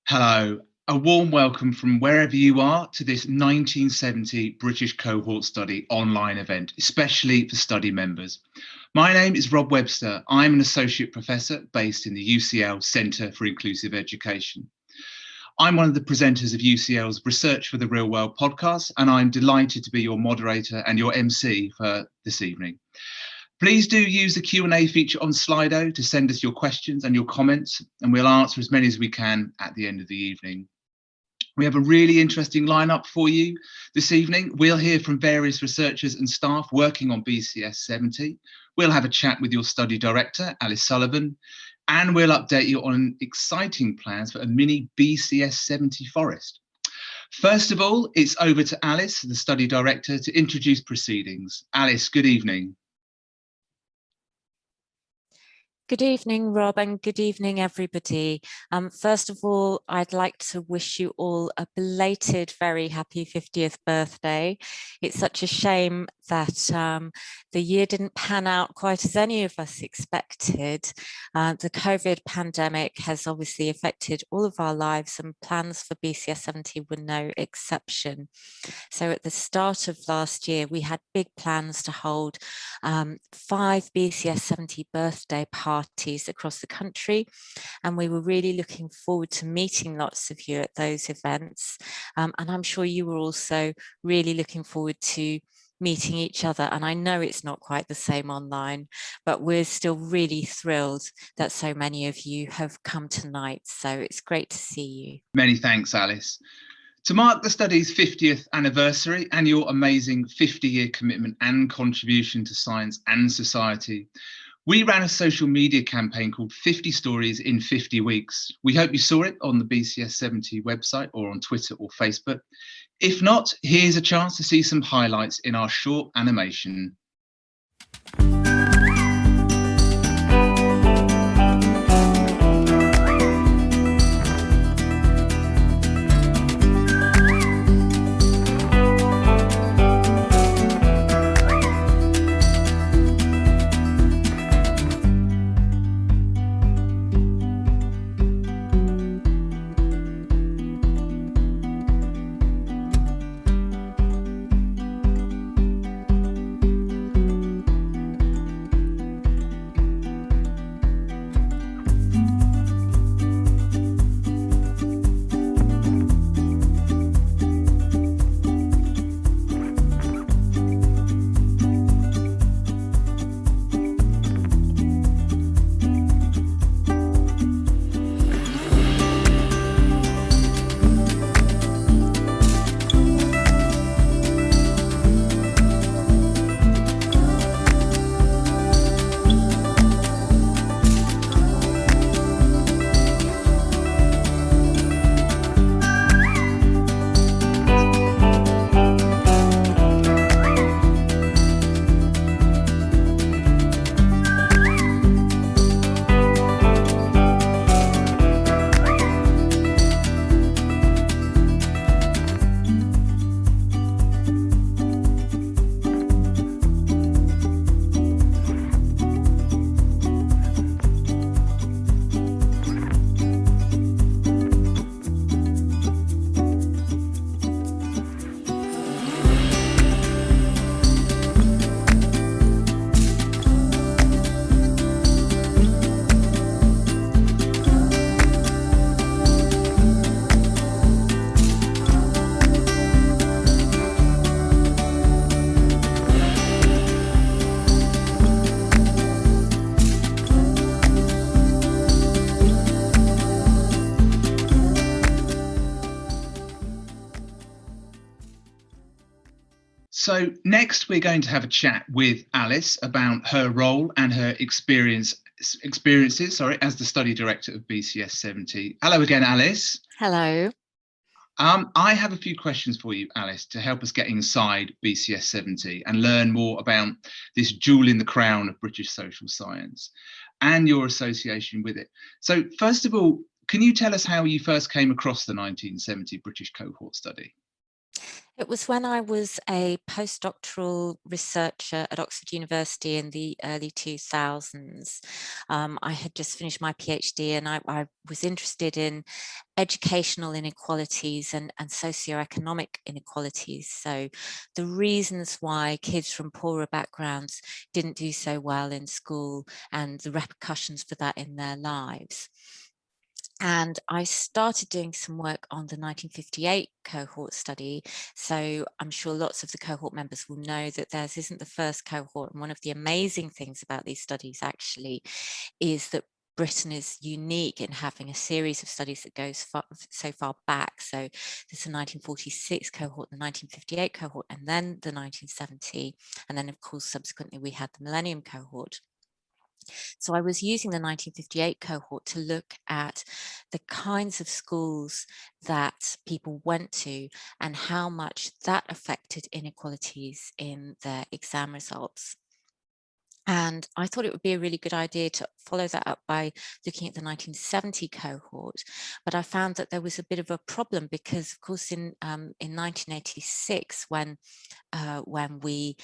Hello, a warm welcome from wherever you are to this 1970 British cohort study online event, especially for study members. My name is Rob Webster. I'm an associate professor based in the UCL Centre for Inclusive Education. I'm one of the presenters of UCL's Research for the Real World podcast, and I'm delighted to be your moderator and your MC for this evening. Please do use the Q&A feature on Slido to send us your questions and your comments, and we'll answer as many as we can at the end of the evening. We have a really interesting lineup for you this evening. We'll hear from various researchers and staff working on BCS 70. We'll have a chat with your study director, Alice Sullivan, and we'll update you on exciting plans for a mini BCS 70 forest. First of all, it's over to Alice, the study director, to introduce proceedings. Alice, good evening. Good evening, Rob, and good evening, everybody. First of all, I'd like to wish you all a belated, very happy 50th birthday. It's such a shame that the year didn't pan out quite as any of us expected. The COVID pandemic has obviously affected all of our lives, and plans for BCS 70 were no exception. So at the start of last year, we had big plans to hold 5 BCS 70 birthday parties across the country, and we were really looking forward to meeting lots of you at those events. And I'm sure you were also really looking forward to meeting each other. And I know it's not quite the same online, but we're still really thrilled that so many of you have come tonight. So it's great to see you. Many thanks, Alice. To mark the study's 50th anniversary and your amazing 50-year commitment and contribution to science and society, we ran a social media campaign called 50 Stories in 50 Weeks. We hope you saw it on the BCS 70 website or on Twitter or Facebook. If not, here's a chance to see some highlights in our short animation. So next we're going to have a chat with Alice about her role and her experiences as the study director of BCS 70. Hello again, Alice. Hello. I have a few questions for you, Alice, to help us get inside BCS 70 and learn more about this jewel in the crown of British social science and your association with it. So first of all, can you tell us how you first came across the 1970 British cohort study? It was when I was a postdoctoral researcher at Oxford University in the early 2000s. I had just finished my PhD, and I was interested in educational inequalities and socioeconomic inequalities. So the reasons why kids from poorer backgrounds didn't do so well in school and the repercussions for that in their lives. And I started doing some work on the 1958 cohort study. So I'm sure lots of the cohort members will know that theirs isn't the first cohort. And one of the amazing things about these studies actually is that Britain is unique in having a series of studies that goes so far back. So there's the 1946 cohort, the 1958 cohort, and then the 1970. And then, of course, subsequently, we had the Millennium cohort. So I was using the 1958 cohort to look at the kinds of schools that people went to and how much that affected inequalities in their exam results. And I thought it would be a really good idea to follow that up by looking at the 1970 cohort. But I found that there was a bit of a problem because, of course, in 1986, when we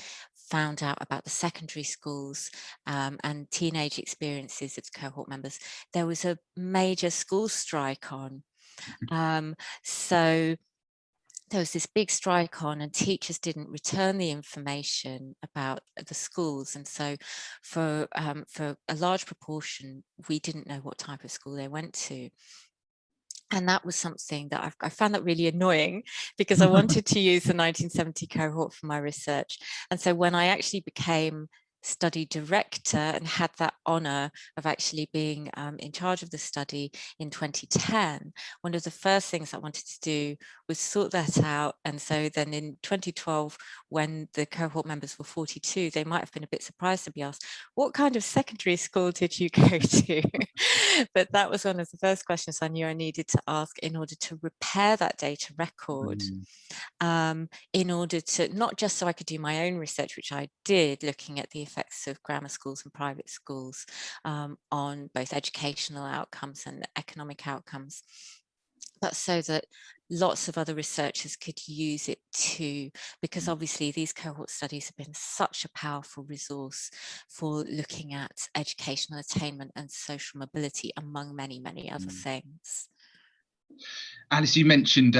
found out about the secondary schools and teenage experiences of the cohort members, there was a major school strike on. So there was this big strike on, and teachers didn't return the information about the schools. And so for a large proportion, we didn't know what type of school they went to. And that was something that I found that really annoying, because I wanted to use the 1970 cohort for my research. And so when I actually became study director and had that honor of actually being in charge of the study in 2010, one of the first things I wanted to do was sort that out. And so then in 2012, when the cohort members were 42, they might have been a bit surprised to be asked, what kind of secondary school did you go to? But that was one of the first questions I knew I needed to ask in order to repair that data record. In order to, not just so I could do my own research, which I did, looking at the effects of grammar schools and private schools on both educational outcomes and economic outcomes, but so that lots of other researchers could use it too, because obviously these cohort studies have been such a powerful resource for looking at educational attainment and social mobility, among many, many other things. Alice, you mentioned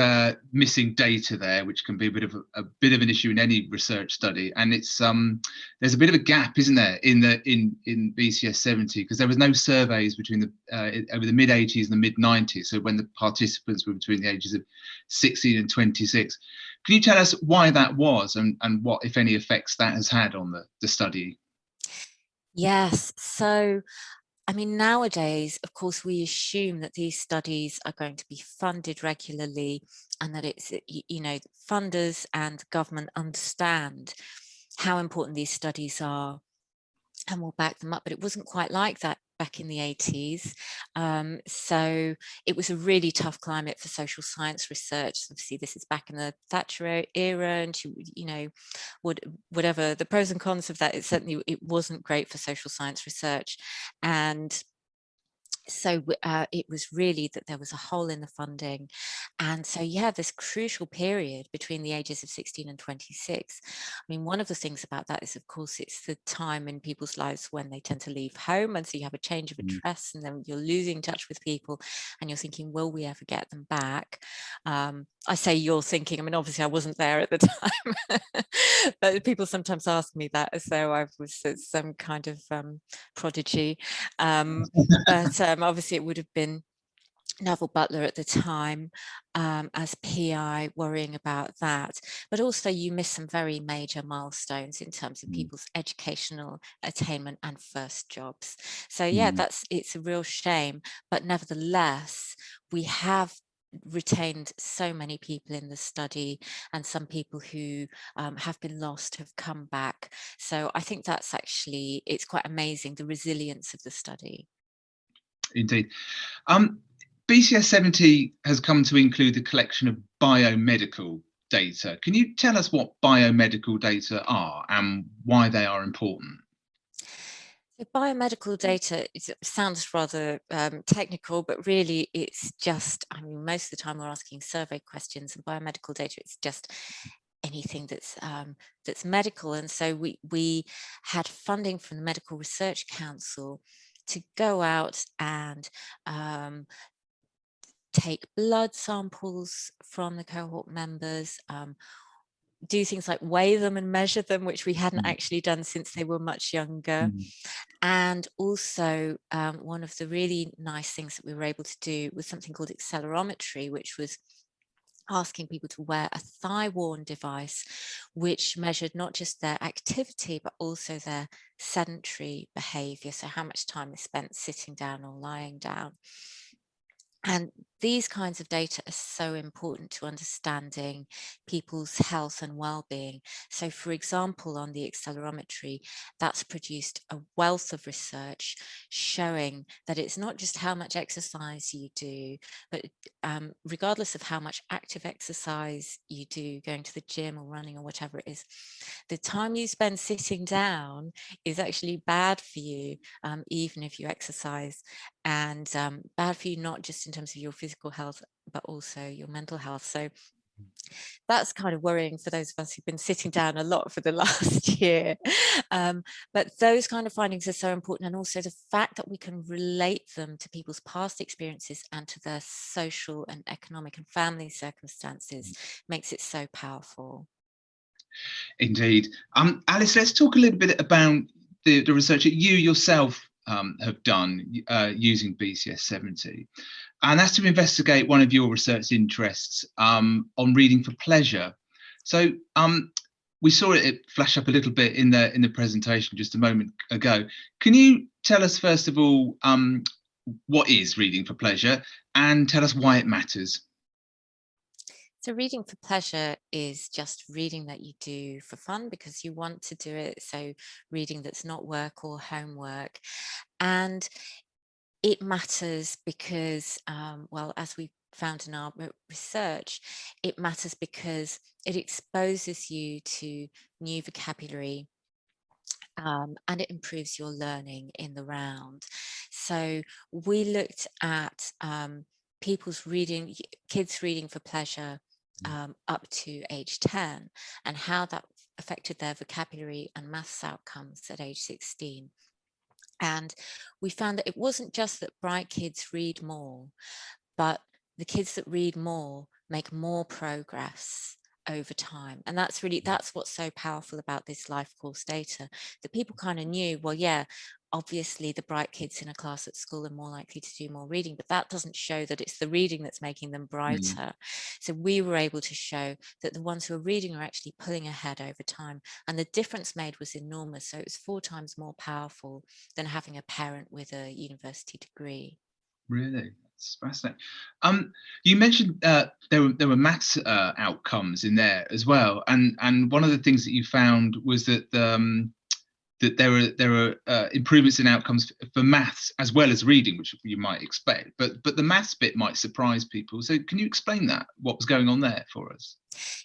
missing data there, which can be a bit of an issue in any research study, and it's there's a bit of a gap, isn't there, in BCS 70, because there was no surveys between over the mid 80s and the mid 90s, so when the participants were between the ages of 16 and 26. Can you tell us why that was, and what, if any, effects that has had on the study? Yes, so I mean, nowadays, of course, we assume that these studies are going to be funded regularly, and that it's, you know, funders and government understand how important these studies are and will back them up. But it wasn't quite like that back in the 80s. So it was a really tough climate for social science research. Obviously, this is back in the Thatcher era, and you know, whatever the pros and cons of that, it wasn't great for social science research. And so it was really that there was a hole in the funding. And so yeah, this crucial period between the ages of 16 and 26, I mean, one of the things about that is, of course, it's the time in people's lives when they tend to leave home, and so you have a change of address, and then you're losing touch with people, and you're thinking, will we ever get them back? I say you're thinking, I mean, obviously I wasn't there at the time, but people sometimes ask me that as though I was some kind of prodigy. But obviously it would have been Neville Butler at the time as PI, worrying about that. But also you miss some very major milestones in terms of people's educational attainment and first jobs. So yeah, it's a real shame. But nevertheless, we have retained so many people in the study, and some people who have been lost have come back. So I think that's actually, it's quite amazing, the resilience of the study. Indeed. BCS 70 has come to include the collection of biomedical data. Can you tell us what biomedical data are and why they are important? So biomedical data, it sounds rather technical, but really it's just, I mean, most of the time we're asking survey questions, and biomedical data, it's just anything that's medical. And so we had funding from the Medical Research Council to go out and take blood samples from the cohort members, do things like weigh them and measure them, which we hadn't actually done since they were much younger. And also, one of the really nice things that we were able to do was something called accelerometry, which was asking people to wear a thigh-worn device, which measured not just their activity, but also their sedentary behavior. So how much time they spent sitting down or lying down. And these kinds of data are so important to understanding people's health and well-being. So for example, on the accelerometry, that's produced a wealth of research showing that it's not just how much exercise you do, but regardless of how much active exercise you do, going to the gym or running or whatever it is, the time you spend sitting down is actually bad for you, even if you exercise, and bad for you not just in terms of your physical health, but also your mental health. So that's kind of worrying for those of us who've been sitting down a lot for the last year. But those kind of findings are so important, and also the fact that we can relate them to people's past experiences and to their social and economic and family circumstances makes it so powerful. Indeed. Alice, let's talk a little bit about the research that you yourself have done using BCS70. And that's to investigate one of your research interests on reading for pleasure. So we saw it flash up a little bit in the presentation just a moment ago. Can you tell us, first of all, what is reading for pleasure, and tell us why it matters? So reading for pleasure is just reading that you do for fun because you want to do it. So reading that's not work or homework. And it matters because, well, as we found in our research, it matters because it exposes you to new vocabulary, and it improves your learning in the round. So we looked at people's reading, kids reading for pleasure up to age 10, and how that affected their vocabulary and maths outcomes at age 16. And we found that it wasn't just that bright kids read more, but the kids that read more make more progress over time. And that's what's so powerful about this life course data, that people kind of knew, well, yeah, obviously the bright kids in a class at school are more likely to do more reading, but that doesn't show that it's the reading that's making them brighter. So we were able to show that the ones who are reading are actually pulling ahead over time, and the difference made was enormous. So it was 4 times more powerful than having a parent with a university degree. Really? That's fascinating. You mentioned there were maths outcomes in there as well, and one of the things that you found was that that there are improvements in outcomes for maths as well as reading, which you might expect. But the maths bit might surprise people. So can you explain that? What was going on there for us?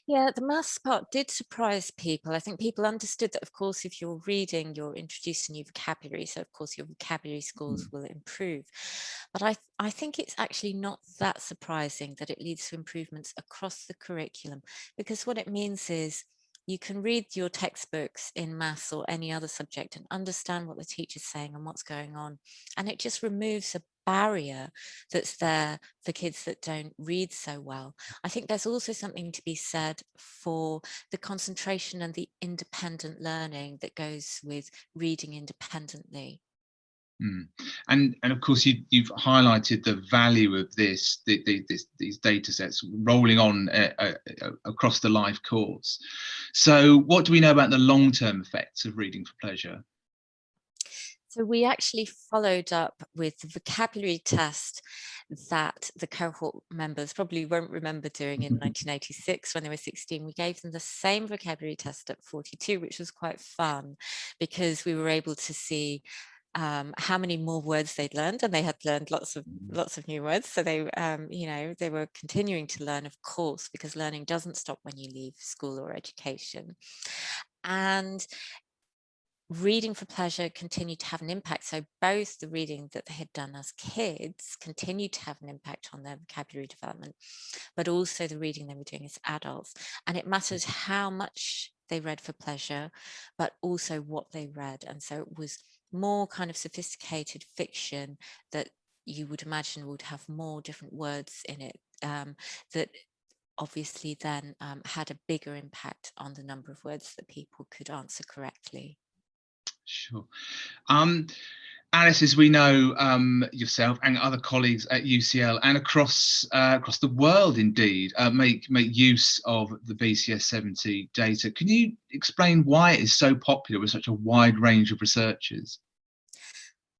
Yeah, the maths part did surprise people. I think people understood that, of course, if you're reading, you're introducing new vocabulary. So, of course, your vocabulary scores will improve. But I think it's actually not that surprising that it leads to improvements across the curriculum, because what it means is you can read your textbooks in maths or any other subject and understand what the teacher's saying and what's going on. And it just removes a barrier that's there for kids that don't read so well. I think there's also something to be said for the concentration and the independent learning that goes with reading independently. And of course you've highlighted the value of these data sets rolling on across the life course. So what do we know about the long-term effects of reading for pleasure? So we actually followed up with the vocabulary test that the cohort members probably won't remember doing in 1986 when they were 16. We gave them the same vocabulary test at 42, which was quite fun because we were able to see how many more words they'd learned, and they had learned lots of new words. So they, they were continuing to learn, of course, because learning doesn't stop when you leave school or education. And reading for pleasure continued to have an impact. So both the reading that they had done as kids continued to have an impact on their vocabulary development, but also the reading they were doing as adults. And it matters how much they read for pleasure, but also what they read. And so it was more kind of sophisticated fiction that you would imagine would have more different words in it, that obviously then had a bigger impact on the number of words that people could answer correctly. Sure. Alice, as we know, yourself and other colleagues at UCL and across the world, indeed, make use of the BCS 70 data. Can you explain why it is so popular with such a wide range of researchers?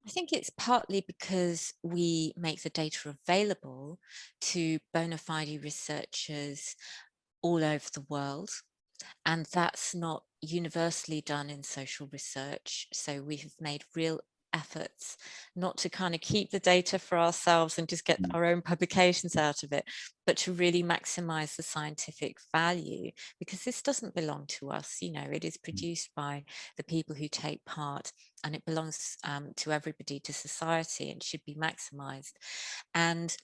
I think it's partly because we make the data available to bona fide researchers all over the world, and that's not universally done in social research. So we've made real efforts not to kind of keep the data for ourselves and just get our own publications out of it, but to really maximize the scientific value, because this doesn't belong to us. You know, it is produced by the people who take part, and it belongs to everybody, to society, and should be maximized. And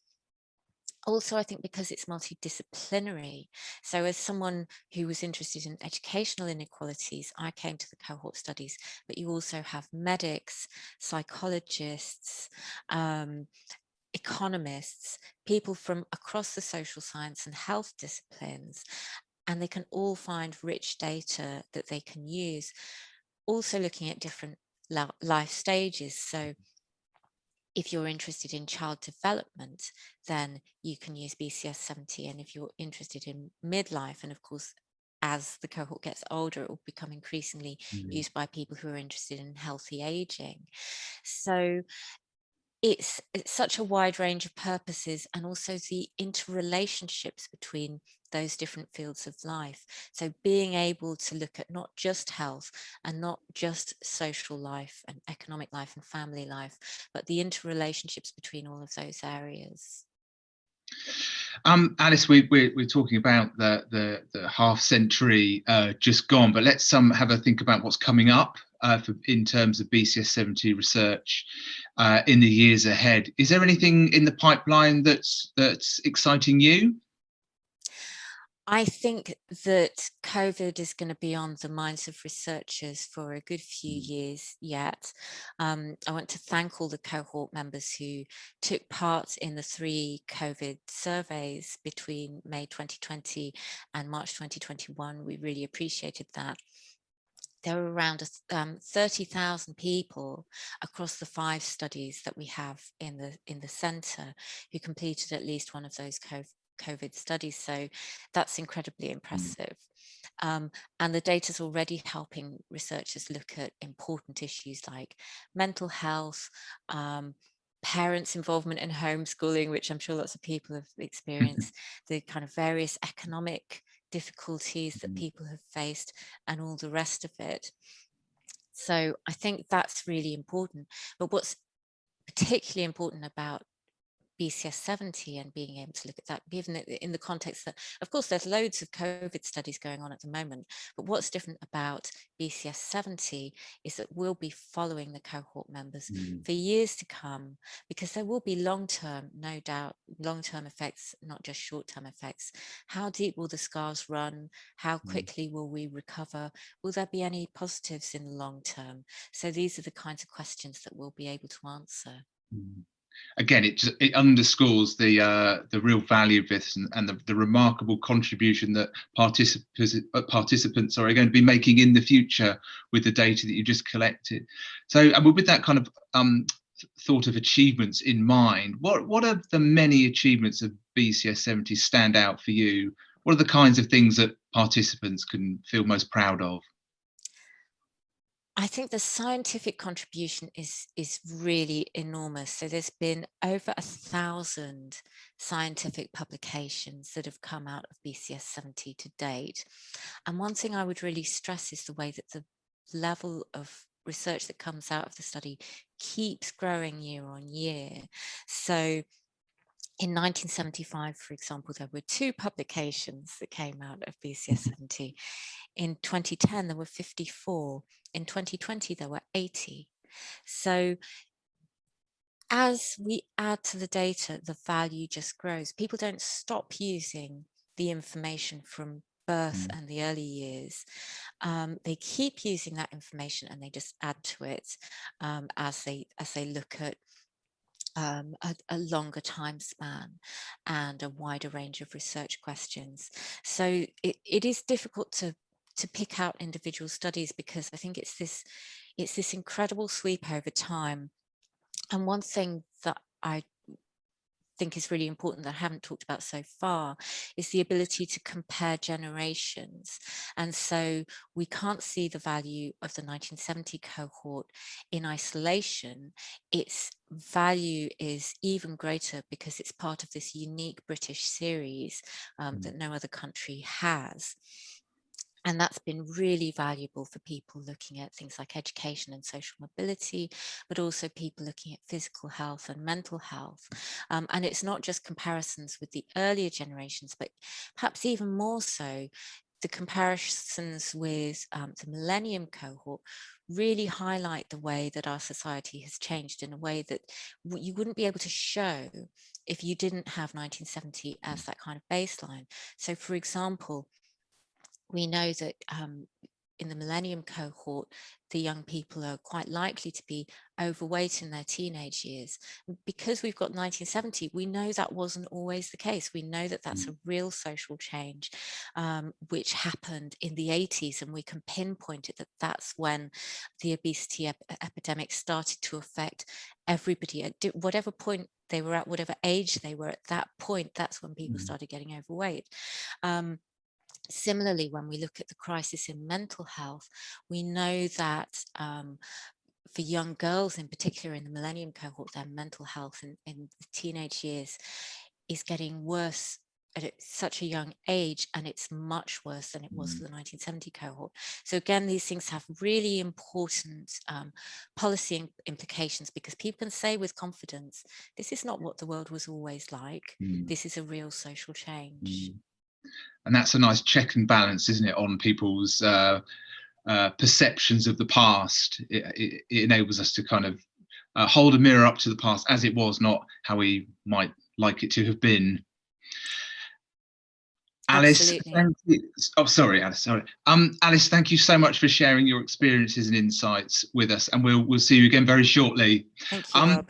also, I think because it's multidisciplinary. So as someone who was interested in educational inequalities, I came to the cohort studies, but you also have medics, psychologists, economists, people from across the social science and health disciplines, and they can all find rich data that they can use. Also looking at different life stages. So if you're interested in child development, then you can use BCS 70. And if you're interested in midlife, and of course, as the cohort gets older, it will become increasingly used by people who are interested in healthy aging. So it's such a wide range of purposes, and also the interrelationships between those different fields of life. So being able to look at not just health and not just social life and economic life and family life, but the interrelationships between all of those areas. Alice, we're talking about the half century just gone, but let's have a think about what's coming up in terms of BCS 70 research in the years ahead. Is there anything in the pipeline that's exciting you? I think that COVID is going to be on the minds of researchers for a good few years yet. I want to thank all the cohort members who took part in the 3 COVID surveys between May 2020 and March 2021. We really appreciated that. There were around 30,000 people across the 5 studies that we have in the centre who completed at least one of those COVID studies. So that's incredibly impressive. And the data is already helping researchers look at important issues like mental health, parents' involvement in homeschooling, which I'm sure lots of people have experienced, the kind of various economic difficulties that people have faced, and all the rest of it. So I think that's really important. But what's particularly important about BCS 70 and being able to look at that, given in the context that, of course, there's loads of COVID studies going on at the moment, but what's different about BCS 70 is that we'll be following the cohort members for years to come, because there will be long-term, no doubt, long-term effects, not just short-term effects. How deep will the scars run? How quickly will we recover? Will there be any positives in the long term? So these are the kinds of questions that we'll be able to answer. Again, it underscores the real value of this and the remarkable contribution that participants are going to be making in the future with the data that you just collected. So, and with that kind of thought of achievements in mind, what are the many achievements of BCS 70 stand out for you? What are the kinds of things that participants can feel most proud of? I think the scientific contribution is really enormous. So there's been over 1,000 scientific publications that have come out of BCS 70 to date. And one thing I would really stress is the way that the level of research that comes out of the study keeps growing year on year. So in 1975, for example, there were 2 publications that came out of BCS 70. In 2010, there were 54. In 2020, there were 80. So as we add to the data, the value just grows. People don't stop using the information from birth and the early years. They keep using that information and they just add to it as they look at a longer time span and a wider range of research questions. So it is difficult to pick out individual studies, because I think it's this incredible sweep over time. And one thing that I think is really important that I haven't talked about so far is the ability to compare generations. And so we can't see the value of the 1970 cohort in isolation. Its value is even greater because it's part of this unique British series that no other country has. And that's been really valuable for people looking at things like education and social mobility, but also people looking at physical health and mental health. And it's not just comparisons with the earlier generations, but perhaps even more so, the comparisons with the Millennium cohort really highlight the way that our society has changed in a way that you wouldn't be able to show if you didn't have 1970 as that kind of baseline. So, for example, we know that in the Millennium cohort, the young people are quite likely to be overweight in their teenage years. Because we've got 1970, we know that wasn't always the case. We know that that's a real social change which happened in the 80s, and we can pinpoint it that that's when the obesity epidemic started to affect everybody at whatever point they were at, whatever age they were at that point. That's when people started getting overweight. Similarly, when we look at the crisis in mental health, we know that for young girls in particular in the Millennium cohort, their mental health in the teenage years is getting worse at such a young age, and it's much worse than it was for the 1970 cohort. So again, these things have really important policy implications, because people can say with confidence, this is not what the world was always like. This is a real social change. And that's a nice check and balance, isn't it, on people's perceptions of the past. It enables us to kind of hold a mirror up to the past as it was, not how we might like it to have been. Alice, thank you. Oh, sorry, Alice. Sorry, Alice. Thank you so much for sharing your experiences and insights with us, and we'll see you again very shortly. Thank you, Rob.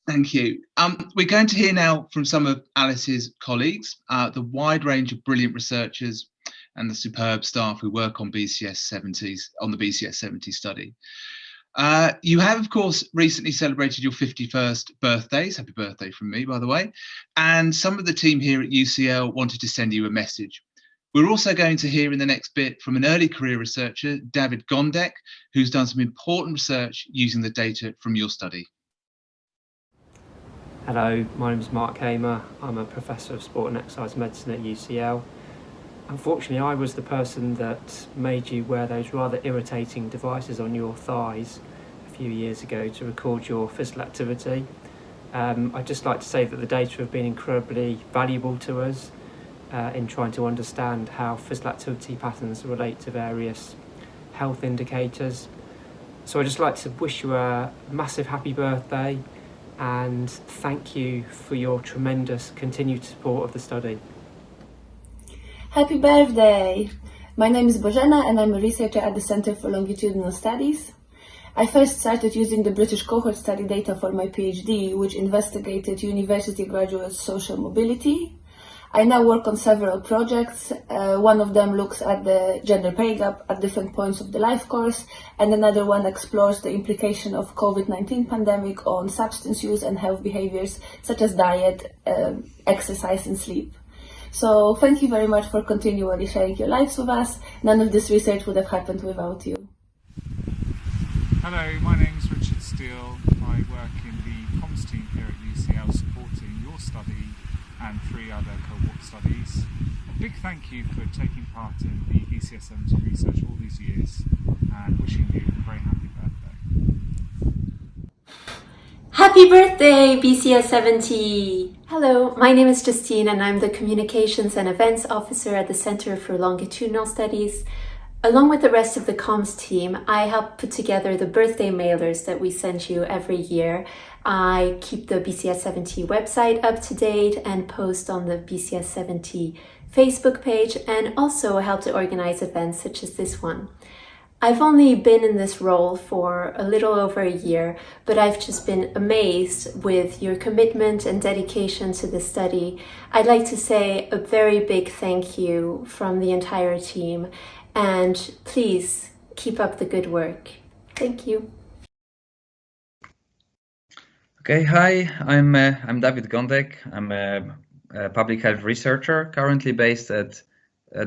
Thank you. We're going to hear now from some of Alice's colleagues, the wide range of brilliant researchers and the superb staff who work on BCS 70s, on the BCS 70 study. You have, of course, recently celebrated your 51st birthdays. Happy birthday from me, by the way. And some of the team here at UCL wanted to send you a message. We're also going to hear in the next bit from an early career researcher, David Gondek, who's done some important research using the data from your study. Hello, my name is Mark Hamer. I'm a Professor of Sport and Exercise Medicine at UCL. Unfortunately, I was the person that made you wear those rather irritating devices on your thighs a few years ago to record your physical activity. I'd just like to say that the data have been incredibly valuable to us in trying to understand how physical activity patterns relate to various health indicators. So I'd just like to wish you a massive happy birthday and thank you for your tremendous continued support of the study. Happy birthday! My name is Bożena and I'm a researcher at the Centre for Longitudinal Studies. I first started using the British cohort study data for my PhD, which investigated university graduates' social mobility. I now work on several projects. One of them looks at the gender pay gap at different points of the life course, and another one explores the implication of COVID-19 pandemic on substance use and health behaviors such as diet, exercise and sleep. So thank you very much for continually sharing your lives with us. None of this research would have happened without you. Hello, my name is Richard Steele. I work in the comms team here at UCL supporting your study and 3 other cohort studies. A big thank you for taking part in the BCS 70 research all these years and wishing you a very happy birthday. Happy birthday, BCS 70! Hello, my name is Justine and I'm the Communications and Events Officer at the Centre for Longitudinal Studies. Along with the rest of the comms team, I help put together the birthday mailers that we send you every year. I keep the BCS70 website up to date and post on the BCS70 Facebook page, and also help to organize events such as this one. I've only been in this role for a little over a year, but I've just been amazed with your commitment and dedication to the study. I'd like to say a very big thank you from the entire team, and please keep up the good work. Thank you. Okay, hi, I'm David Gondek. I'm a public health researcher currently based at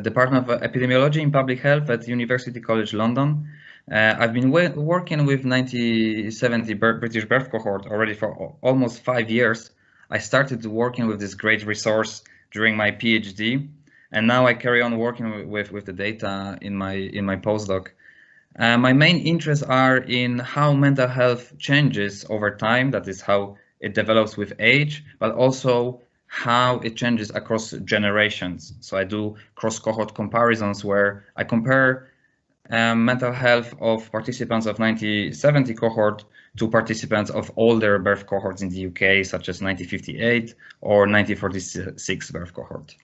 Department of Epidemiology in Public Health at University College London. I've been working with 1970 British birth cohort already for almost 5 years. I started working with this great resource during my PhD, and now I carry on working with the data in my postdoc. My main interests are in how mental health changes over time, that is how it develops with age, but also how it changes across generations. So I do cross-cohort comparisons where I compare mental health of participants of 1970 cohort to participants of older birth cohorts in the UK, such as 1958 or 1946 birth cohort.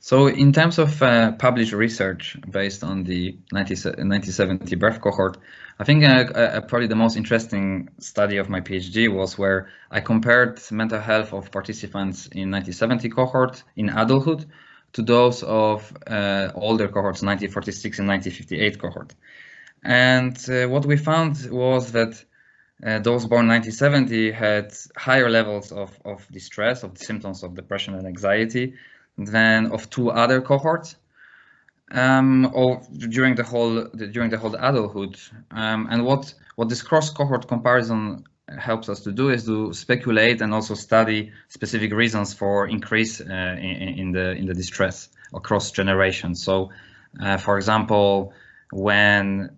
So in terms of published research based on the 1970 birth cohort, I think probably the most interesting study of my PhD was where I compared mental health of participants in 1970 cohort in adulthood to those of older cohorts, 1946 and 1958 cohort. And what we found was that those born 1970 had higher levels of distress, of the symptoms of depression and anxiety than of two other cohorts or during the whole adulthood. And what this cross-cohort comparison helps us to do is to speculate and also study specific reasons for increase in the distress across generations. So, for example, when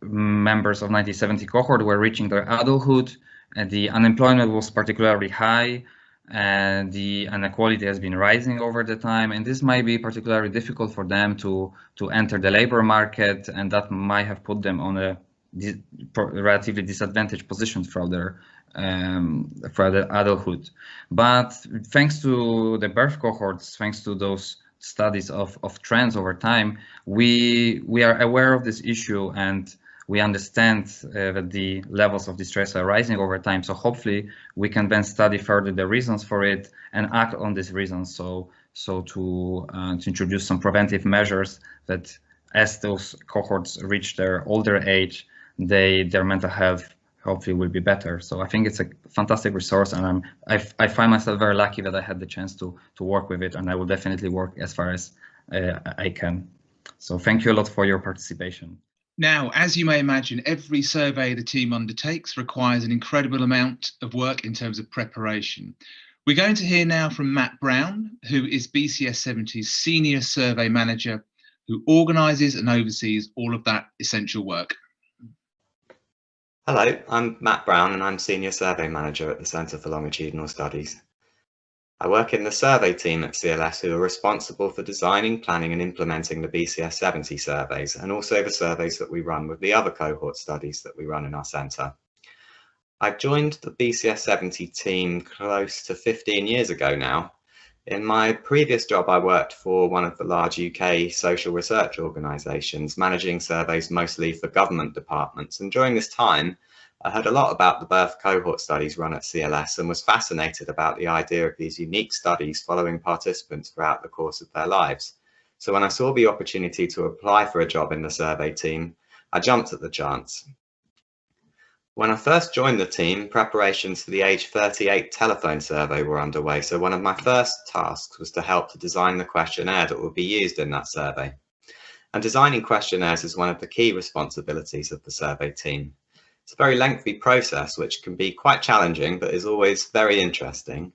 members of 1970 cohort were reaching their adulthood, the unemployment was particularly high, and the inequality has been rising over the time, and this might be particularly difficult for them to enter the labor market, and that might have put them on a relatively disadvantaged position for their adulthood. But thanks to the birth cohorts, thanks to those studies of trends over time, we are aware of this issue, and we understand that the levels of distress are rising over time. So hopefully we can then study further the reasons for it and act on these reasons. So to introduce some preventive measures that as those cohorts reach their older age, their mental health hopefully will be better. So I think it's a fantastic resource, and I find myself very lucky that I had the chance to work with it, and I will definitely work as far as I can. So thank you a lot for your participation. Now, as you may imagine, every survey the team undertakes requires an incredible amount of work in terms of preparation. We're going to hear now from Matt Brown, who is BCS70's Senior Survey Manager, who organises and oversees all of that essential work. Hello, I'm Matt Brown and I'm Senior Survey Manager at the Centre for Longitudinal Studies. I work in the survey team at CLS who are responsible for designing, planning and implementing the BCS70 surveys, and also the surveys that we run with the other cohort studies that we run in our centre. I joined the BCS70 team close to 15 years ago now. In my previous job, I worked for one of the large UK social research organisations, managing surveys mostly for government departments, and during this time I heard a lot about the birth cohort studies run at CLS and was fascinated about the idea of these unique studies following participants throughout the course of their lives. So when I saw the opportunity to apply for a job in the survey team, I jumped at the chance. When I first joined the team, preparations for the age 38 telephone survey were underway, so one of my first tasks was to help to design the questionnaire that would be used in that survey. And designing questionnaires is one of the key responsibilities of the survey team. It's a very lengthy process which can be quite challenging but is always very interesting.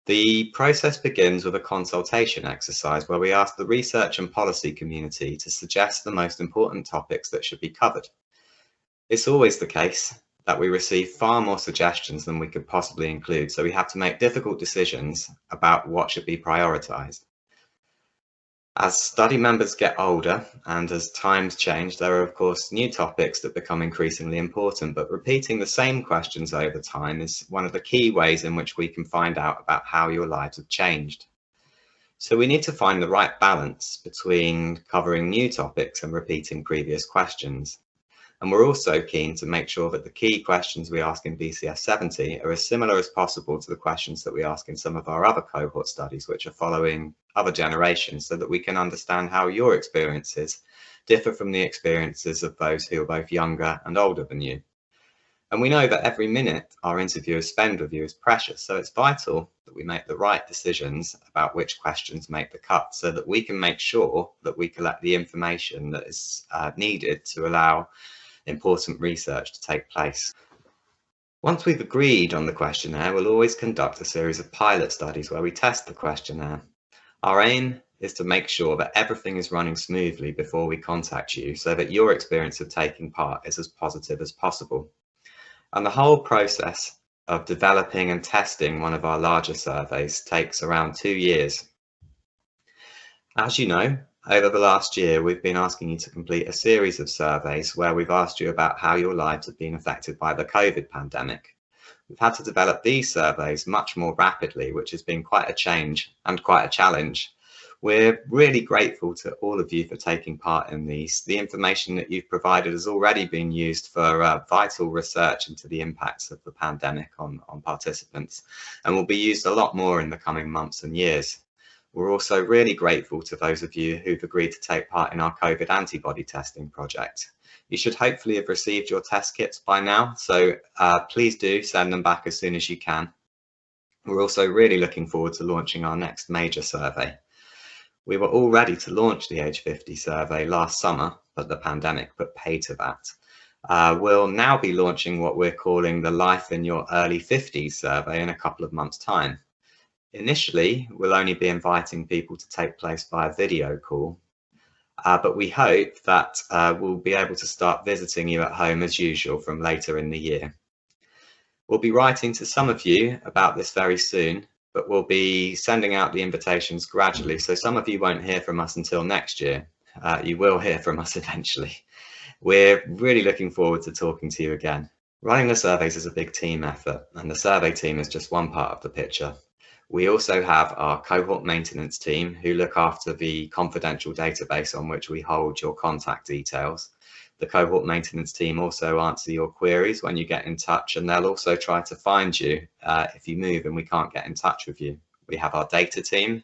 The process begins with a consultation exercise where we ask the research and policy community to suggest the most important topics that should be covered. It's always the case that we receive far more suggestions than we could possibly include, so we have to make difficult decisions about what should be prioritised. As study members get older and as times change, there are of course new topics that become increasingly important, but repeating the same questions over time is one of the key ways in which we can find out about how your lives have changed. So we need to find the right balance between covering new topics and repeating previous questions. And we're also keen to make sure that the key questions we ask in BCS 70 are as similar as possible to the questions that we ask in some of our other cohort studies, which are following other generations, so that we can understand how your experiences differ from the experiences of those who are both younger and older than you. And we know that every minute our interviewers spend with you is precious, so it's vital that we make the right decisions about which questions make the cut, so that we can make sure that we collect the information that is needed to allow important research to take place. Once we've agreed on the questionnaire, we'll always conduct a series of pilot studies where we test the questionnaire. Our aim is to make sure that everything is running smoothly before we contact you, so that your experience of taking part is as positive as possible. And the whole process of developing and testing one of our larger surveys takes around 2 years. As you know, over the last year, we've been asking you to complete a series of surveys where we've asked you about how your lives have been affected by the COVID pandemic. We've had to develop these surveys much more rapidly, which has been quite a change and quite a challenge. We're really grateful to all of you for taking part in these. The information that you've provided has already been used for vital research into the impacts of the pandemic on participants, and will be used a lot more in the coming months and years. We're also really grateful to those of you who've agreed to take part in our COVID antibody testing project. You should hopefully have received your test kits by now, so please do send them back as soon as you can. We're also really looking forward to launching our next major survey. We were all ready to launch the Age 50 survey last summer, but the pandemic put pay to that. We'll now be launching what we're calling the Life in Your Early 50s survey in a couple of months' time. Initially, we'll only be inviting people to take place via video call, but we hope that we'll be able to start visiting you at home as usual from later in the year. We'll be writing to some of you about this very soon, but we'll be sending out the invitations gradually, so some of you won't hear from us until next year. You will hear from us eventually. We're really looking forward to talking to you again. Running the surveys is a big team effort, and the survey team is just one part of the picture. We also have our cohort maintenance team who look after the confidential database on which we hold your contact details. The cohort maintenance team also answer your queries when you get in touch, and they'll also try to find you if you move and we can't get in touch with you. We have our data team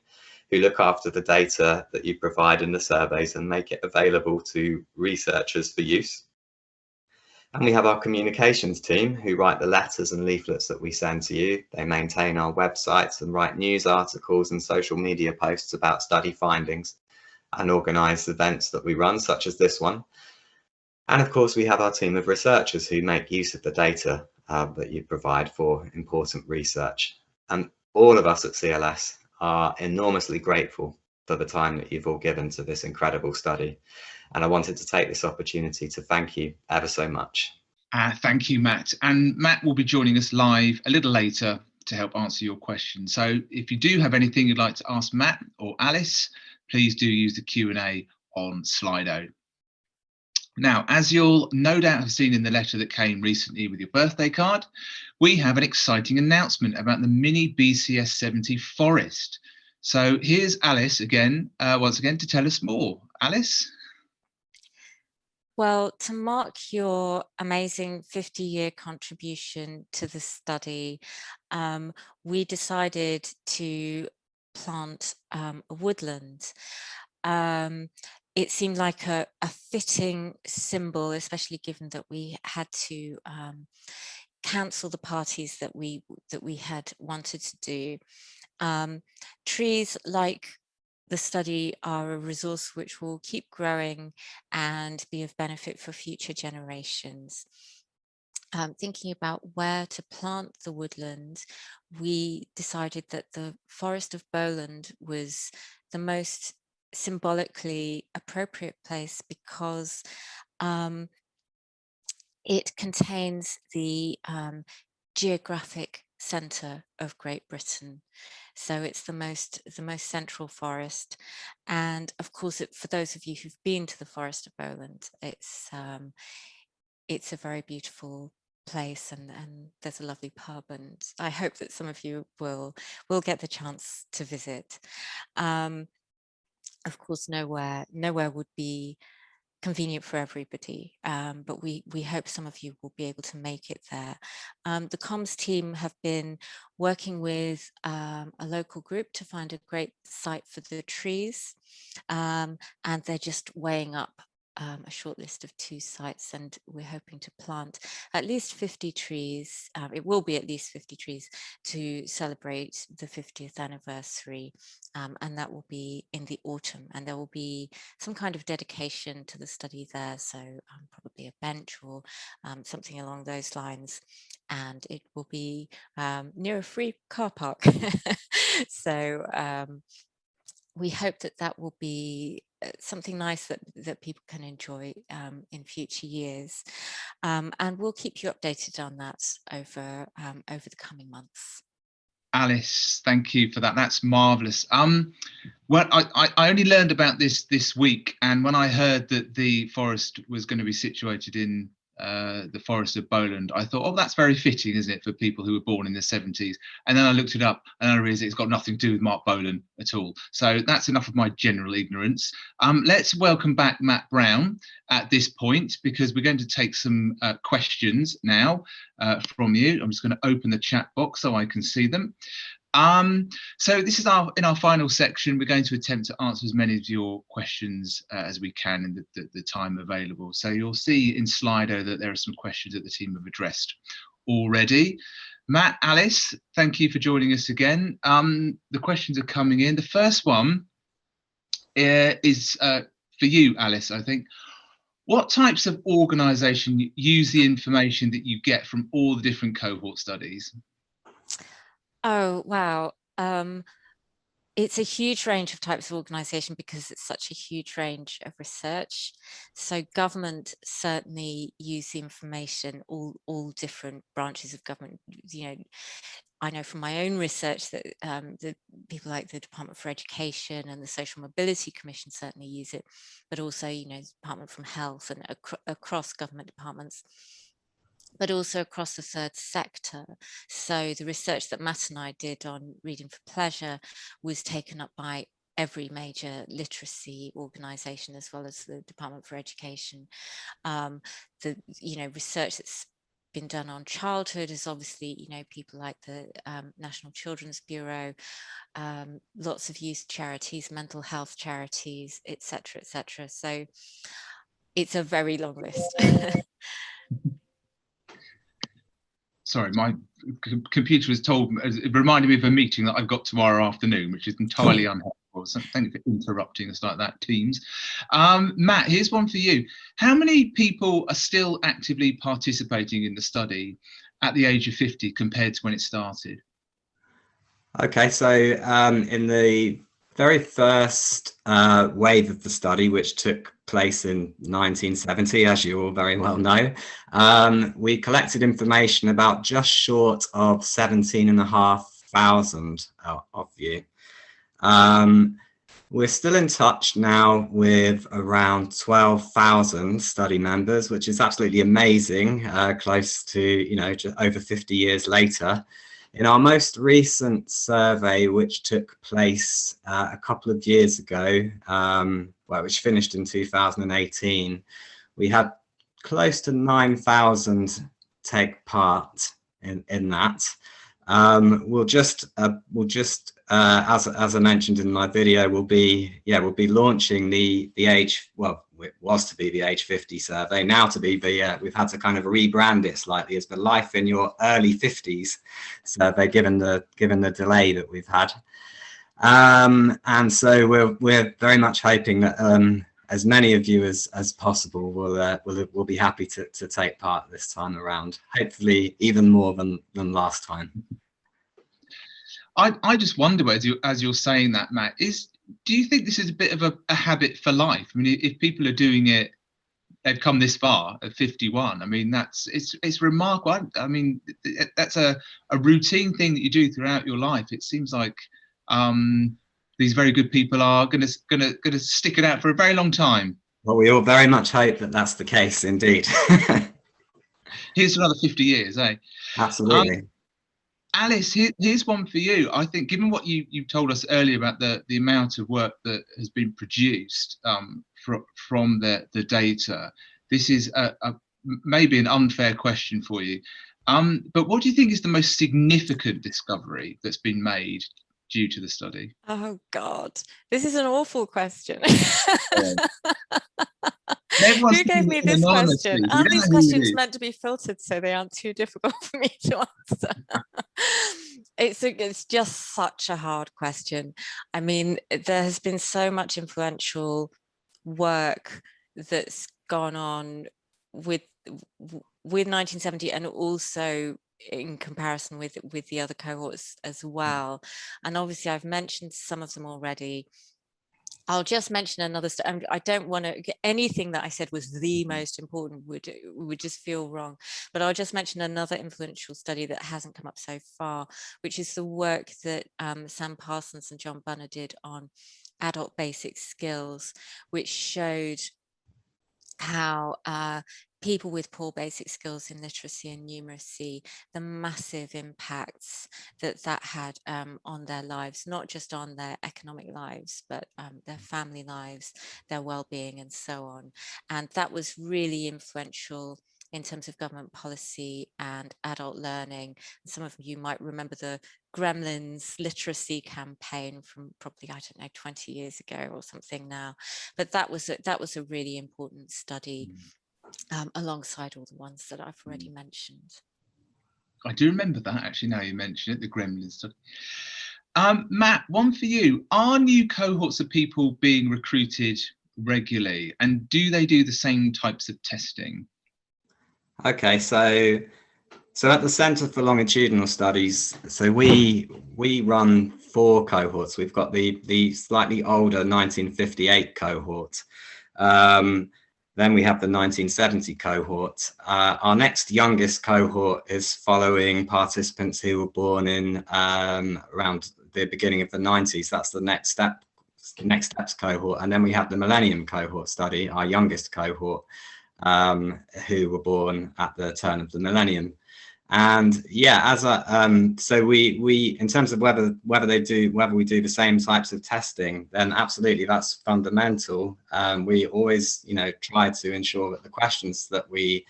who look after the data that you provide in the surveys and make it available to researchers for use. And we have our communications team who write the letters and leaflets that we send to you. They maintain our websites and write news articles and social media posts about study findings and organise events that we run, such as this one. And of course, we have our team of researchers who make use of the data that you provide for important research. And all of us at CLS are enormously grateful for the time that you've all given to this incredible study. And I wanted to take this opportunity to thank you ever so much. Thank you, Matt. And Matt will be joining us live a little later to help answer your questions. So if you do have anything you'd like to ask Matt or Alice, please do use the Q&A on Slido. Now, as you'll no doubt have seen in the letter that came recently with your birthday card, we have an exciting announcement about the mini BCS 70 Forest. So here's Alice again, once again, to tell us more. Alice? Well, to mark your amazing 50-year contribution to the study, we decided to plant a woodland. It seemed like a fitting symbol, especially given that we had to cancel the parties that we had wanted to do. Trees like the study are a resource which will keep growing and be of benefit for future generations. Thinking about where to plant the woodland, we decided that the Forest of Bowland was the most symbolically appropriate place because it contains the geographic centre of Great Britain. So it's the most central forest. And of course, for those of you who've been to the Forest of Bowland, it's a very beautiful place, and there's a lovely pub, and I hope that some of you will get the chance to visit. Of course, nowhere would be convenient for everybody, but we hope some of you will be able to make it there. The comms team have been working with a local group to find a great site for the trees, and they're just weighing up a short list of 2 sites, and we're hoping to plant at least 50 trees. It will be at least 50 trees to celebrate the 50th anniversary, and that will be in the autumn, and there will be some kind of dedication to the study there, so probably a bench or something along those lines, and it will be near a free car park. So we hope that will be something nice that people can enjoy in future years, and we'll keep you updated on that over the coming months. Alice, thank you for that. That's marvellous. Well, I only learned about this week, and when I heard that the forest was going to be situated in the Forest of Bowland, I thought, oh, that's very fitting, isn't it, for people who were born in the 70s? And then I looked it up and I realised it's got nothing to do with Mark Bolan at all. So that's enough of my general ignorance. Let's welcome back Matt Brown at this point, because we're going to take some questions now from you. I'm just going to open the chat box so I can see them. So this is in our final section. We're going to attempt to answer as many of your questions as we can in the time available. So you'll see in Slido that there are some questions that the team have addressed already. Matt, Alice, thank you for joining us again. The questions are coming in. The first one is for you, Alice, I think. What types of organisation use the information that you get from all the different cohort studies? Oh, wow. It's a huge range of types of organisation because it's such a huge range of research. So government certainly use the information, all different branches of government. You know, I know from my own research that the people like the Department for Education and the Social Mobility Commission certainly use it, but also, you know, the Department from Health and across government departments, but also across the third sector. So the research that Matt and I did on Reading for Pleasure was taken up by every major literacy organisation, as well as the Department for Education. The research that's been done on childhood is obviously, you know, people like the National Children's Bureau, lots of youth charities, mental health charities, etc., etc. So it's a very long list. Sorry, my computer was it reminded me of a meeting that I've got tomorrow afternoon, which is entirely unhelpful. So thank you for interrupting us like that, Teams. Matt, here's one for you. How many people are still actively participating in the study at the age of 50 compared to when it started? Okay, so in the very first wave of the study, which took place in 1970, as you all very well know, we collected information about just short of 17,500 of you. We're still in touch now with around 12,000 study members, which is absolutely amazing, close to, you know, just over 50 years later. In our most recent survey, which took place a couple of years ago, which finished in 2018, we had close to 9,000 take part in that. We'll just as I mentioned in my video, we'll be launching the age, well, it was to be the age 50 survey, now to be the we've had to kind of rebrand it slightly as the Life in Your Early 50s survey, given the delay that we've had. And so we're very much hoping that as many of you as possible will be happy to take part this time around, hopefully even more than last time. I just wonder, as you're saying that, Matt, do you think this is a bit of a habit for life? I mean, if people are doing it they've come this far at 51. I mean, it's remarkable. I mean, that's a routine thing that you do throughout your life. It seems like these very good people are gonna stick it out for a very long time. Well, we all very much hope that that's the case, indeed. Here's another 50 years, eh? Absolutely. Alice, here's one for you. I think, given what you told us earlier about the amount of work that has been produced from the data, this is maybe an unfair question for you. But what do you think is the most significant discovery that's been made due to the study? Oh God, this is an awful question. Who gave me this question? Aren't these questions meant to be filtered so they aren't too difficult for me to answer? It's just such a hard question. I mean, there has been so much influential work that's gone on with 1970, and also in comparison with the other cohorts as well. And obviously I've mentioned some of them already. I'll just mention another. I don't want to get anything that I said was the most important would just feel wrong, but I'll just mention another influential study that hasn't come up so far, which is the work that Sam Parsons and John Bunner did on adult basic skills, which showed how people with poor basic skills in literacy and numeracy, the massive impacts that had on their lives, not just on their economic lives, but their family lives, their well-being, and so on. And that was really influential in terms of government policy and adult learning. Some of you might remember the Gremlins literacy campaign from probably, I don't know, 20 years ago or something now. But that was a really important study alongside all the ones that I've already mentioned. I do remember that, actually, now you mention it, the Gremlins study. Matt, one for you. Are new cohorts of people being recruited regularly, and do they do the same types of testing? Okay, so at the Centre for Longitudinal Studies, so we run 4 cohorts. We've got the slightly older 1958 cohort. Then we have the 1970 cohort. Our next youngest cohort is following participants who were born in around the beginning of the 90s. That's the next steps cohort. And then we have the Millennium cohort study, our youngest cohort, who were born at the turn of the millennium. And yeah, so we in terms of whether we do the same types of testing, then absolutely, that's fundamental. We always, try to ensure that the questions that we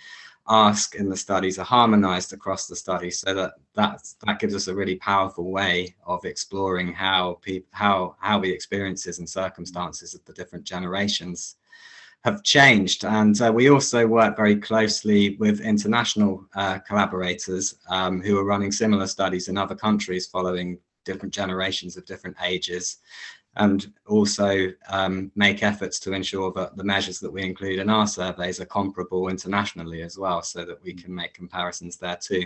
ask in the studies are harmonized across the study, so that gives us a really powerful way of exploring how the experiences and circumstances of the different generations have changed. And we also work very closely with international collaborators who are running similar studies in other countries following different generations of different ages, and also make efforts to ensure that the measures that we include in our surveys are comparable internationally as well, so that we can make comparisons there too.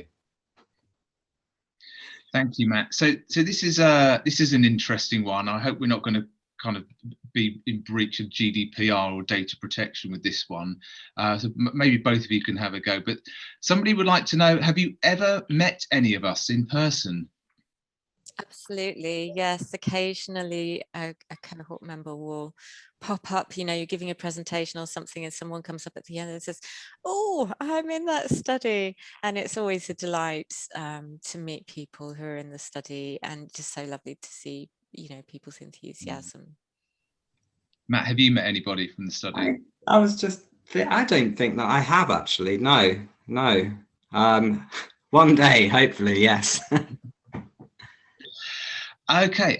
Thank you, Matt. So this is an interesting one. I hope we're not going to kind of be in breach of GDPR or data protection with this one. So maybe both of you can have a go, but somebody would like to know, have you ever met any of us in person? Absolutely, yes. Occasionally a cohort member will pop up, you're giving a presentation or something and someone comes up at the end and says, oh, I'm in that study. And it's always a delight to meet people who are in the study, and just so lovely to see people's enthusiasm. Matt, have you met anybody from the study? I don't think that I have, actually. No. One day, hopefully, yes. Okay,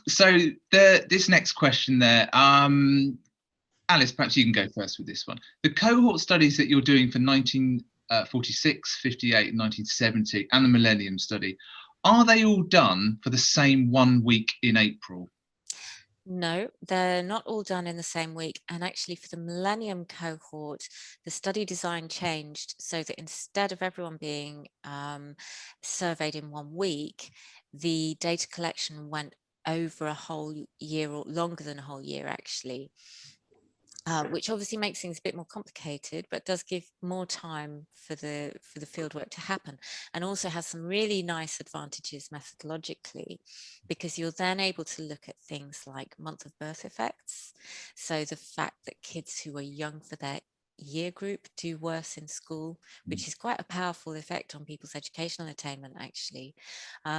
so this next question there, Alice, perhaps you can go first with this one. The cohort studies that you're doing for 1946, 58, and 1970, and the Millennium study, are they all done for the same 1 week in April? No, they're not all done in the same week. And actually for the Millennium cohort, the study design changed so that instead of everyone being surveyed in 1 week, the data collection went over a whole year, or longer than a whole year actually. which obviously makes things a bit more complicated, but does give more time for the fieldwork to happen, and also has some really nice advantages methodologically, because you're then able to look at things like month of birth effects. So the fact that kids who are young for their year group do worse in school, which is quite a powerful effect on people's educational attainment, actually.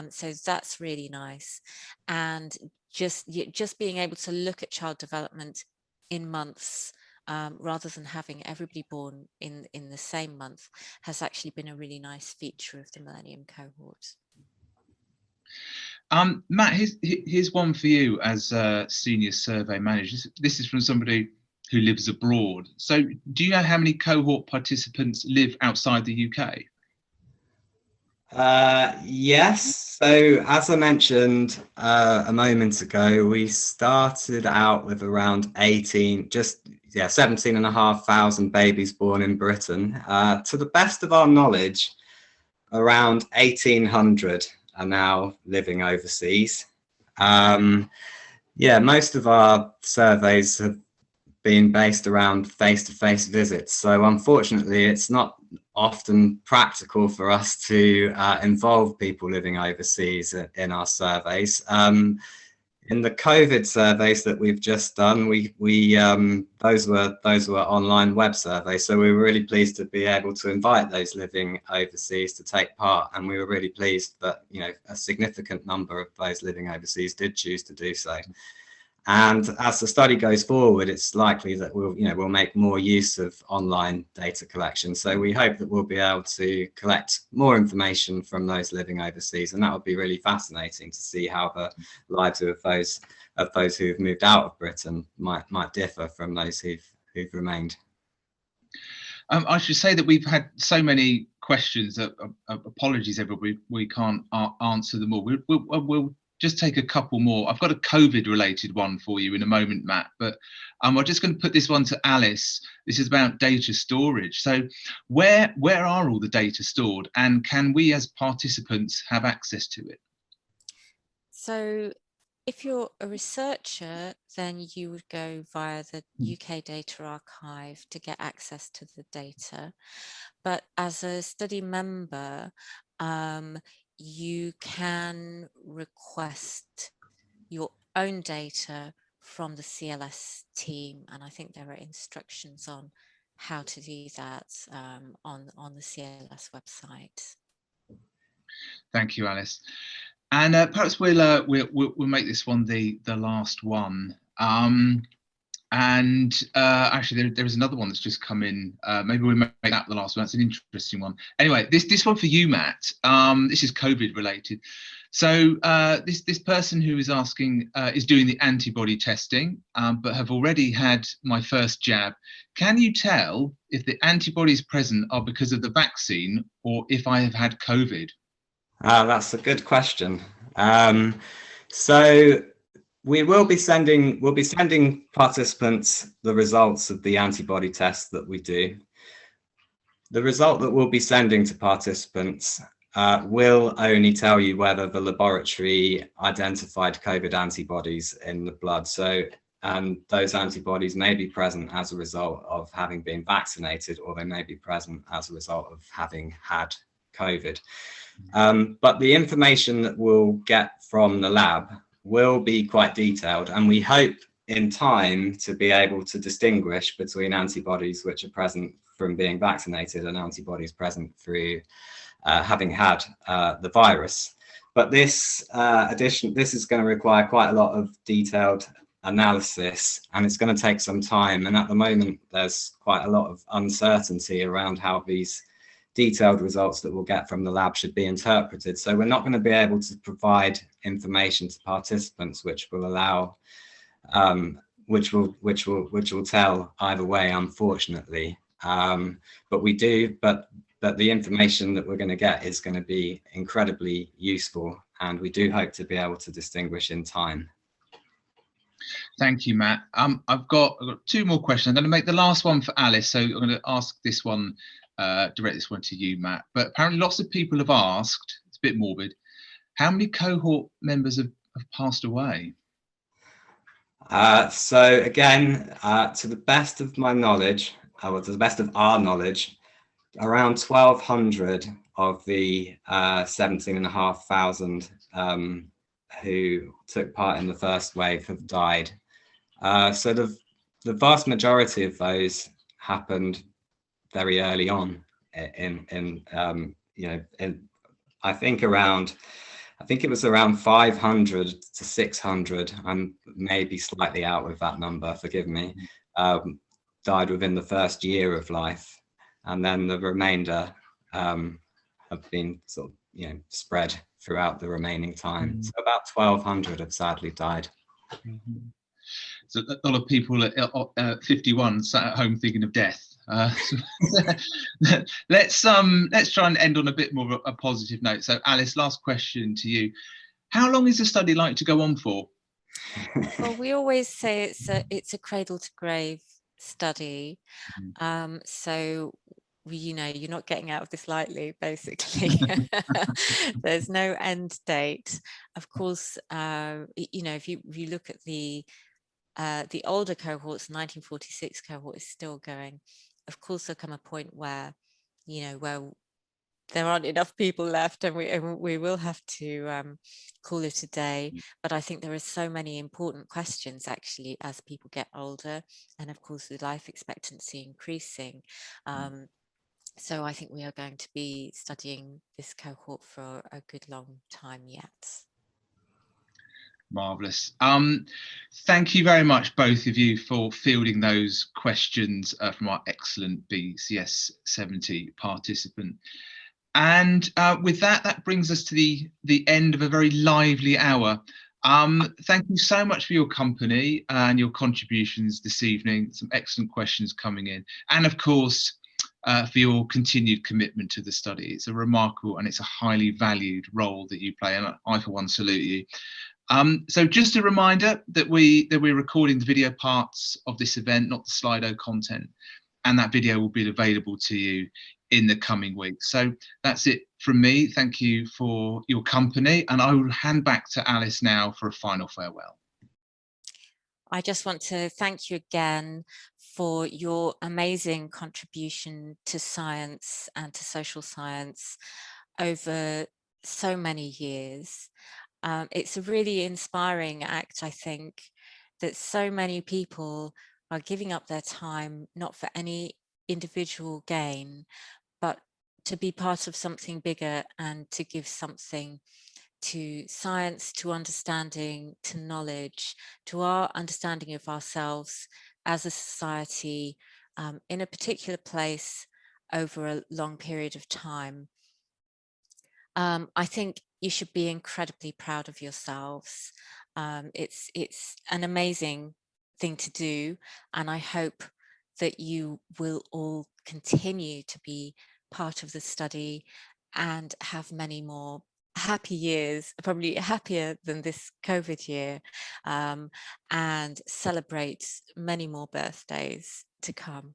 So that's really nice. And just being able to look at child development in months, rather than having everybody born in the same month, has actually been a really nice feature of the Millennium Cohort. Matt, here's one for you as a senior survey manager. This is from somebody who lives abroad. So do you know how many cohort participants live outside the UK? Yes. So as I mentioned a moment ago, we started out with around 17,500 babies born in Britain. To the best of our knowledge, around 1,800 are now living overseas. Most of our surveys have been based around face-to-face visits. So unfortunately, it's not often practical for us to involve people living overseas in our surveys. In the COVID surveys that we've just done, those were online web surveys. So we were really pleased to be able to invite those living overseas to take part, and we were really pleased that a significant number of those living overseas did choose to do so. And as the study goes forward, it's likely that we'll make more use of online data collection. So we hope that we'll be able to collect more information from those living overseas, and that would be really fascinating to see how the lives of those who've moved out of Britain might differ from those who've remained. I should say that we've had so many questions. Apologies, everybody, we can't answer them all. We'll just take a couple more. I've got a COVID related one for you in a moment, Matt, but I'm just going to put this one to Alice. This is about data storage. So where are all the data stored, and can we as participants have access to it? So if you're a researcher, then you would go via the UK Data Archive to get access to the data. But as a study member, you can request your own data from the CLS team, and I think there are instructions on how to do that on the CLS website. Thank you, Alice. And perhaps we'll make this one the last one. Actually, there is another one that's just come in. Maybe we'll make that the last one. That's an interesting one. Anyway, this one for you, Matt. This is COVID related. So this person who is asking is doing the antibody testing, but have already had my first jab. Can you tell if the antibodies present are because of the vaccine or if I have had COVID? That's a good question. So we'll be sending participants the results of the antibody test that we do. The result that we'll be sending to participants will only tell you whether the laboratory identified COVID antibodies in the blood. So, and those antibodies may be present as a result of having been vaccinated, or they may be present as a result of having had COVID. But the information that we'll get from the lab will be quite detailed, and we hope in time to be able to distinguish between antibodies which are present from being vaccinated and antibodies present through having had the virus. But this is going to require quite a lot of detailed analysis, and it's going to take some time, and at the moment there's quite a lot of uncertainty around how these detailed results that we'll get from the lab should be interpreted. So we're not going to be able to provide information to participants which will allow which will tell either way, unfortunately. But the information that we're going to get is going to be incredibly useful, and we do hope to be able to distinguish in time. Thank you, Matt. I've got two more questions. I'm going to make the last one for Alice, so I'm going to ask this one, direct this one to you, Matt. But apparently lots of people have asked, it's a bit morbid, how many cohort members have passed away? So again, to the best of my knowledge, or to the best of our knowledge, around 1,200 of the 17,500 who took part in the first wave have died. So the vast majority of those happened very early on I think it was around 500 to 600. I'm maybe slightly out with that number, forgive me, died within the first year of life. And then the remainder have been sort of, spread throughout the remaining time. So about 1,200 have sadly died. So a lot of people at 51 sat at home thinking of death. Let's try and end on a bit more of a positive note. So Alice, last question to you. How long is the study like to go on for? Well, we always say it's a cradle to grave study. So you're not getting out of this lightly, basically. There's no end date. Of course, if you look at the older cohorts, 1946 cohort is still going. Of course, there'll come a point where, where there aren't enough people left, and we will have to call it a day. But I think there are so many important questions actually as people get older, and of course with life expectancy increasing. So I think we are going to be studying this cohort for a good long time yet. Marvellous. Thank you very much, both of you, for fielding those questions from our excellent BCS 70 participant. And with that brings us to the end of a very lively hour. Thank you so much for your company and your contributions this evening. Some excellent questions coming in. And of course, for your continued commitment to the study. It's a remarkable and it's a highly valued role that you play, and I for one salute you. So just a reminder that we're recording the video parts of this event, not the Slido content, and that video will be available to you in the coming weeks. So that's it from me. Thank you for your company, and I will hand back to Alice now for a final farewell. I just want to thank you again for your amazing contribution to science and to social science over so many years. It's a really inspiring act, I think, that so many people are giving up their time, not for any individual gain, but to be part of something bigger and to give something to science, to understanding, to knowledge, to our understanding of ourselves as a society in a particular place over a long period of time. I think you should be incredibly proud of yourselves. It's an amazing thing to do, and I hope that you will all continue to be part of the study and have many more happy years, probably happier than this COVID year, and celebrate many more birthdays to come.